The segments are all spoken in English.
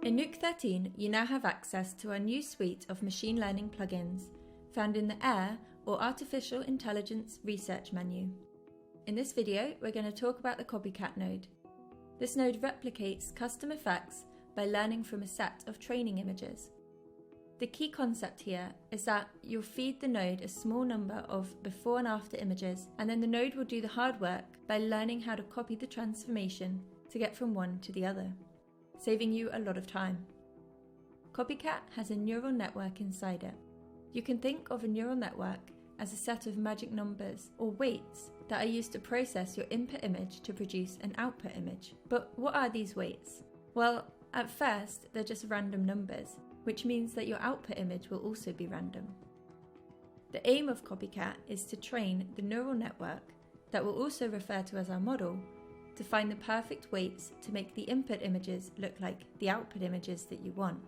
In Nuke 13, you now have access to our new suite of machine learning plugins found in the AIR or Artificial Intelligence Research menu. In this video, we're going to talk about the CopyCat node. This node replicates custom effects by learning from a set of training images. The key concept here is that you'll feed the node a small number of before and after images, and then the node will do the hard work by learning how to copy the transformation to get from one to the other, saving you a lot of time. CopyCat has a neural network inside it. You can think of a neural network as a set of magic numbers or weights that are used to process your input image to produce an output image. But what are these weights? Well, at first, they're just random numbers, which means that your output image will also be random. The aim of CopyCat is to train the neural network, that we'll also refer to as our model, to find the perfect weights to make the input images look like the output images that you want.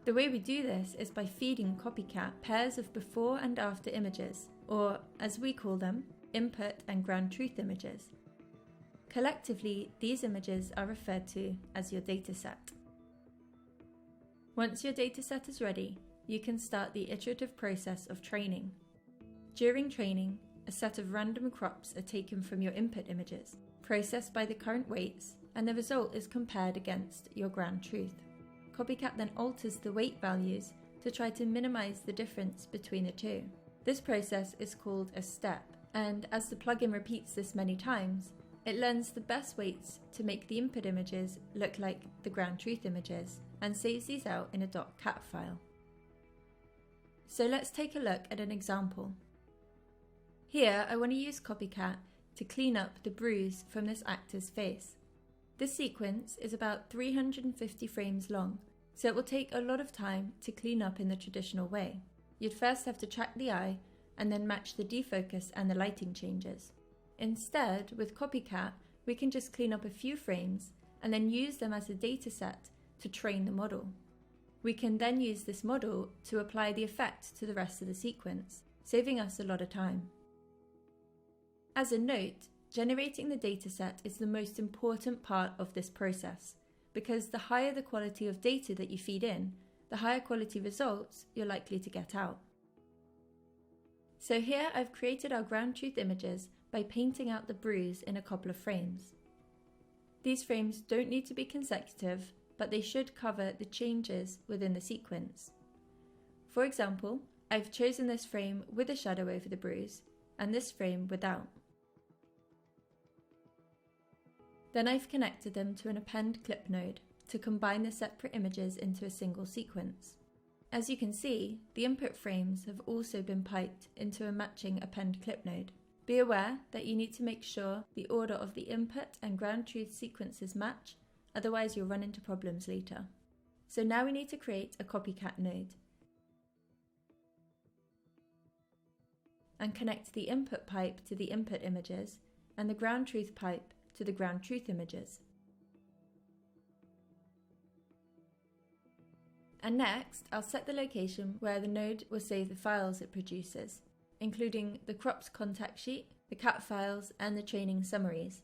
The way we do this is by feeding CopyCat pairs of before and after images, or as we call them, input and ground truth images. Collectively, these images are referred to as your dataset. Once your dataset is ready, you can start the iterative process of training. During training, a set of random crops are taken from your input images, processed by the current weights, and the result is compared against your ground truth. CopyCat then alters the weight values to try to minimize the difference between the two. This process is called a step, and as the plugin repeats this many times, it learns the best weights to make the input images look like the ground truth images and saves these out in a .cat file. So let's take a look at an example. Here I want to use CopyCat to clean up the bruise from this actor's face. This sequence is about 350 frames long, so it will take a lot of time to clean up in the traditional way. You'd first have to track the eye and then match the defocus and the lighting changes. Instead, with CopyCat, we can just clean up a few frames and then use them as a dataset to train the model. We can then use this model to apply the effect to the rest of the sequence, saving us a lot of time. As a note, generating the dataset is the most important part of this process, because the higher the quality of data that you feed in, the higher quality results you're likely to get out. So here I've created our ground truth images by painting out the bruise in a couple of frames. These frames don't need to be consecutive, but they should cover the changes within the sequence. For example, I've chosen this frame with a shadow over the bruise, and this frame without. Then I've connected them to an append clip node to combine the separate images into a single sequence. As you can see, the input frames have also been piped into a matching append clip node. Be aware that you need to make sure the order of the input and ground truth sequences match, otherwise you'll run into problems later. So now we need to create a CopyCat node and connect the input pipe to the input images and the ground truth pipe to the ground truth images. And next, I'll set the location where the node will save the files it produces, including the cropped contact sheet, the cat files, and the training summaries.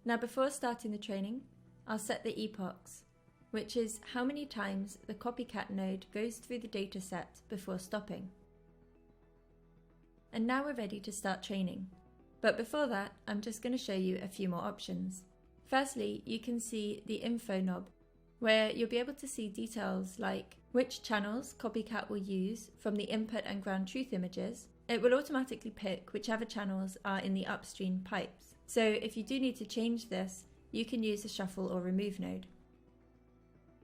Now before starting the training, I'll set the epochs, which is how many times the CopyCat node goes through the dataset before stopping. And now we're ready to start training. But before that, I'm just going to show you a few more options. Firstly, you can see the info knob, where you'll be able to see details like which channels CopyCat will use from the input and ground truth images. It will automatically pick whichever channels are in the upstream pipes. So if you do need to change this, you can use the shuffle or remove node.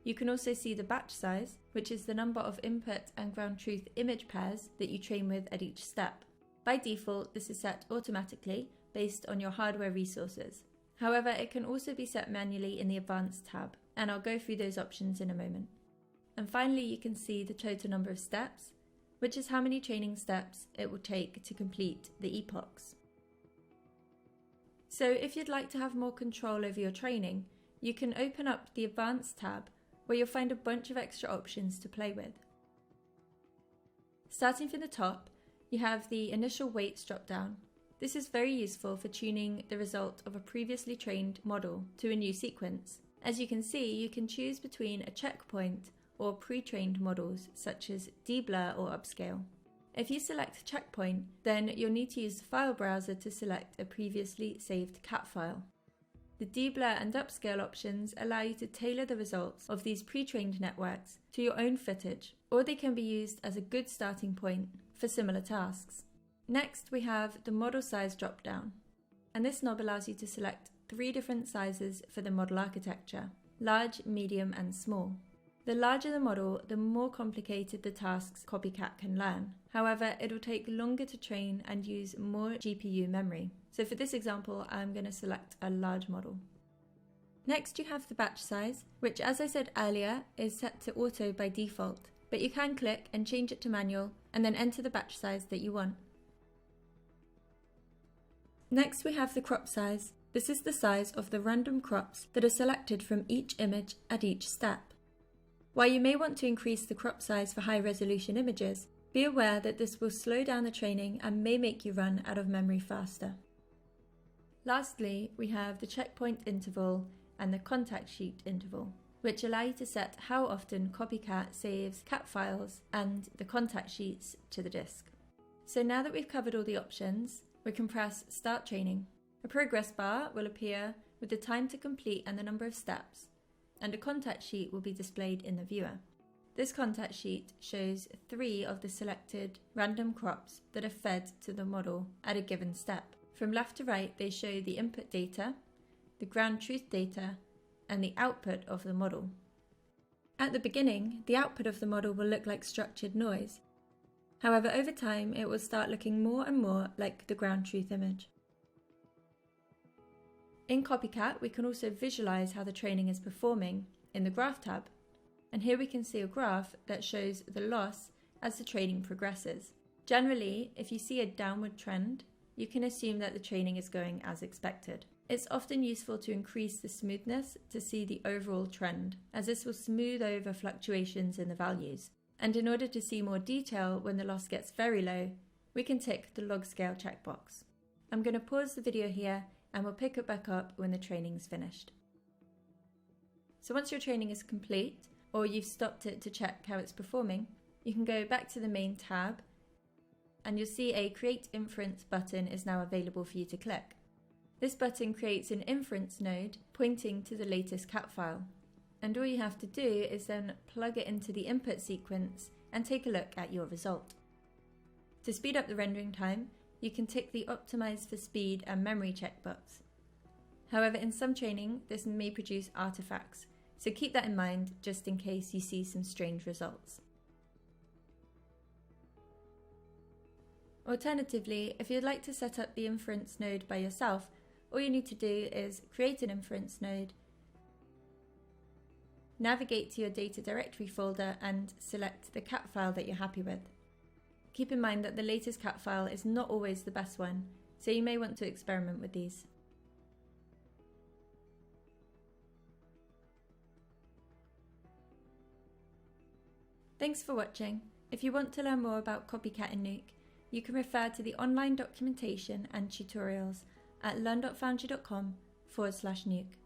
You can also see the batch size, which is the number of input and ground truth image pairs that you train with at each step. By default, this is set automatically based on your hardware resources. However, it can also be set manually in the Advanced tab, and I'll go through those options in a moment. And finally, you can see the total number of steps, which is how many training steps it will take to complete the epochs. So if you'd like to have more control over your training, you can open up the Advanced tab, where you'll find a bunch of extra options to play with. Starting from the top, you have the initial weights drop down, This is very useful for tuning the result of a previously trained model to a new sequence. As you can see, you can choose between a checkpoint or pre-trained models such as deblur or upscale. If you select checkpoint, then you'll need to use the file browser to select a previously saved CAT file. The deblur and upscale options allow you to tailor the results of these pre-trained networks to your own footage, or they can be used as a good starting point for similar tasks. Next, we have the model size drop-down, and this knob allows you to select 3 different sizes for the model architecture: large, medium, and small. The larger the model, the more complicated the tasks CopyCat can learn. However, it will take longer to train and use more GPU memory. So for this example, I'm going to select a large model. Next, you have the batch size, which, as I said earlier, is set to auto by default, but you can click and change it to manual and then enter the batch size that you want. Next, we have the crop size. This is the size of the random crops that are selected from each image at each step. While you may want to increase the crop size for high-resolution images, be aware that this will slow down the training and may make you run out of memory faster. Lastly, we have the checkpoint interval and the contact sheet interval, which allow you to set how often CopyCat saves CAT files and the contact sheets to the disk. So now that we've covered all the options, we can press Start Training. A progress bar will appear with the time to complete and the number of steps, and a contact sheet will be displayed in the viewer. This contact sheet shows 3 of the selected random crops that are fed to the model at a given step. From left to right, they show the input data, the ground truth data, and the output of the model. At the beginning, the output of the model will look like structured noise. However, over time, it will start looking more and more like the ground truth image. In CopyCat, we can also visualize how the training is performing in the Graph tab. And here we can see a graph that shows the loss as the training progresses. Generally, if you see a downward trend, you can assume that the training is going as expected. It's often useful to increase the smoothness to see the overall trend, as this will smooth over fluctuations in the values. And in order to see more detail when the loss gets very low, we can tick the log scale checkbox. I'm going to pause the video here and we'll pick it back up when the training is finished. So once your training is complete, or you've stopped it to check how it's performing, you can go back to the main tab and you'll see a Create Inference button is now available for you to click. This button creates an inference node pointing to the latest CAT file. And all you have to do is then plug it into the input sequence and take a look at your result. To speed up the rendering time, you can tick the Optimize for Speed and Memory checkbox. However, in some training, this may produce artifacts, so keep that in mind just in case you see some strange results. Alternatively, if you'd like to set up the inference node by yourself, all you need to do is create an inference node, navigate to your data directory folder and select the CAT file that you're happy with. Keep in mind that the latest CAT file is not always the best one, so you may want to experiment with these. Thanks for watching. If you want to learn more about CopyCat and Nuke, you can refer to the online documentation and tutorials at learn.foundry.com/Nuke.